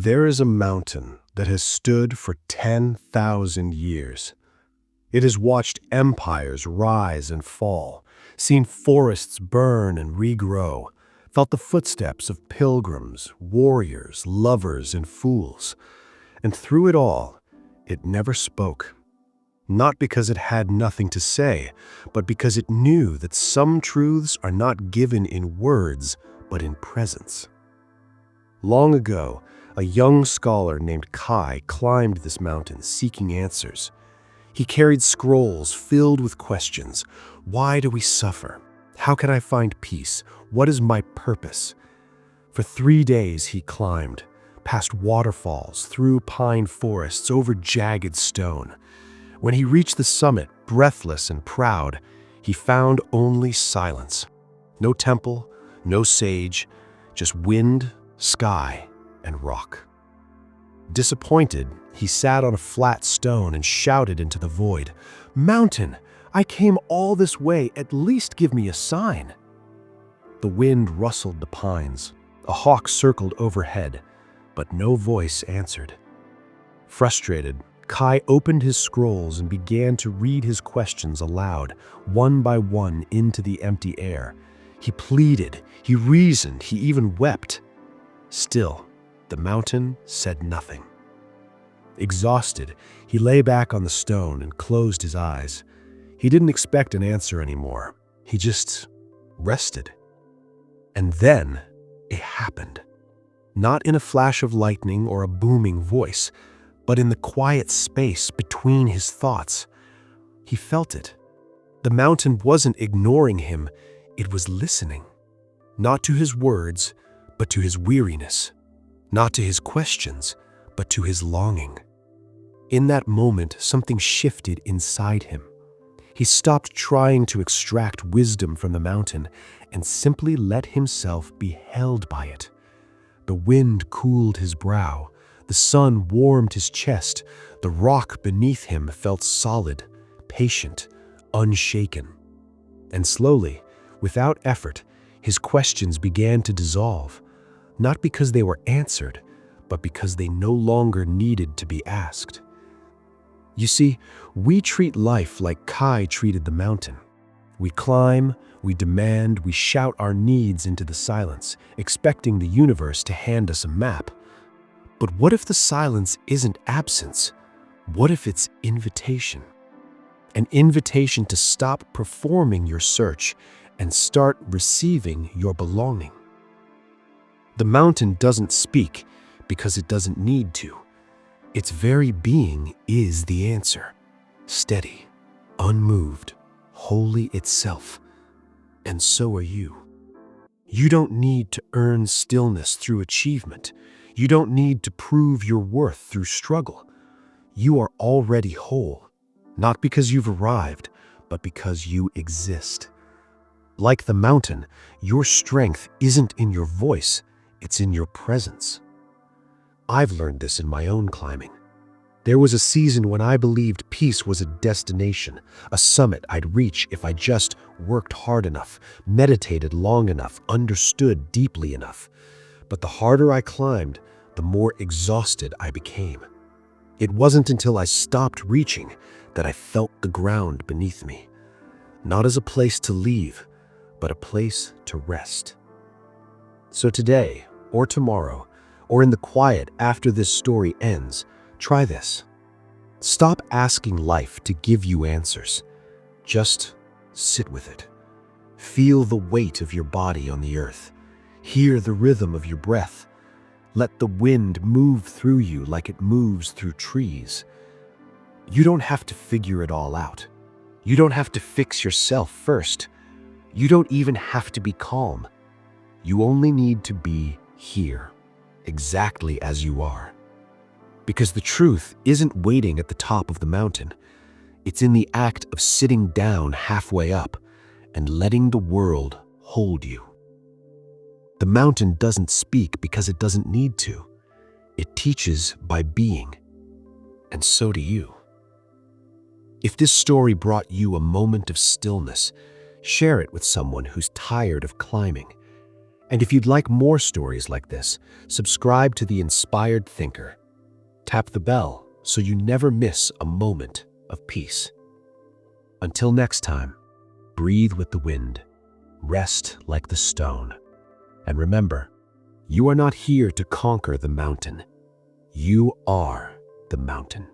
There is a mountain that has stood for 10,000 years. It has watched empires rise and fall, seen forests burn and regrow, felt the footsteps of pilgrims, warriors, lovers, and fools. And through it all, it never spoke. Not because it had nothing to say, but because it knew that some truths are not given in words, but in presence. Long ago, a young scholar named Kai climbed this mountain seeking answers. He carried scrolls filled with questions. Why do we suffer? How can I find peace? What is my purpose? For 3 days he climbed, past waterfalls, through pine forests, over jagged stone. When he reached the summit, breathless and proud, he found only silence. No temple, no sage, just wind, sky, and rock. Disappointed, he sat on a flat stone and shouted into the void, "Mountain, I came all this way, at least give me a sign." The wind rustled the pines, a hawk circled overhead, but no voice answered. Frustrated, Kai opened his scrolls and began to read his questions aloud, one by one into the empty air. He pleaded, he reasoned, he even wept. Still, the mountain said nothing. Exhausted, he lay back on the stone and closed his eyes. He didn't expect an answer anymore. He just rested. And then it happened. Not in a flash of lightning or a booming voice, but in the quiet space between his thoughts. He felt it. The mountain wasn't ignoring him, it was listening. Not to his words, but to his weariness. Not to his questions, but to his longing. In that moment, something shifted inside him. He stopped trying to extract wisdom from the mountain and simply let himself be held by it. The wind cooled his brow. The sun warmed his chest. The rock beneath him felt solid, patient, unshaken. And slowly, without effort, his questions began to dissolve, not because they were answered, but because they no longer needed to be asked. You see, we treat life like Kai treated the mountain. We climb, we demand, we shout our needs into the silence, expecting the universe to hand us a map. But what if the silence isn't absence? What if it's invitation? An invitation to stop performing your search and start receiving your belonging. The mountain doesn't speak because it doesn't need to. Its very being is the answer, steady, unmoved, wholly itself. And so are you. You don't need to earn stillness through achievement. You don't need to prove your worth through struggle. You are already whole, not because you've arrived, but because you exist. Like the mountain, your strength isn't in your voice, it's in your presence. I've learned this in my own climbing. There was a season when I believed peace was a destination, a summit I'd reach if I just worked hard enough, meditated long enough, understood deeply enough. But the harder I climbed, the more exhausted I became. It wasn't until I stopped reaching that I felt the ground beneath me, not as a place to leave, but a place to rest. So today, or tomorrow, or in the quiet after this story ends, try this. Stop asking life to give you answers. Just sit with it. Feel the weight of your body on the earth. Hear the rhythm of your breath. Let the wind move through you like it moves through trees. You don't have to figure it all out. You don't have to fix yourself first. You don't even have to be calm. You only need to be here, exactly as you are. Because the truth isn't waiting at the top of the mountain. It's in the act of sitting down halfway up and letting the world hold you. The mountain doesn't speak because it doesn't need to. It teaches by being. And so do you. If this story brought you a moment of stillness, share it with someone who's tired of climbing. And if you'd like more stories like this, subscribe to The Inspired Thinker. Tap the bell so you never miss a moment of peace. Until next time, breathe with the wind, rest like the stone. And remember, you are not here to conquer the mountain. You are the mountain.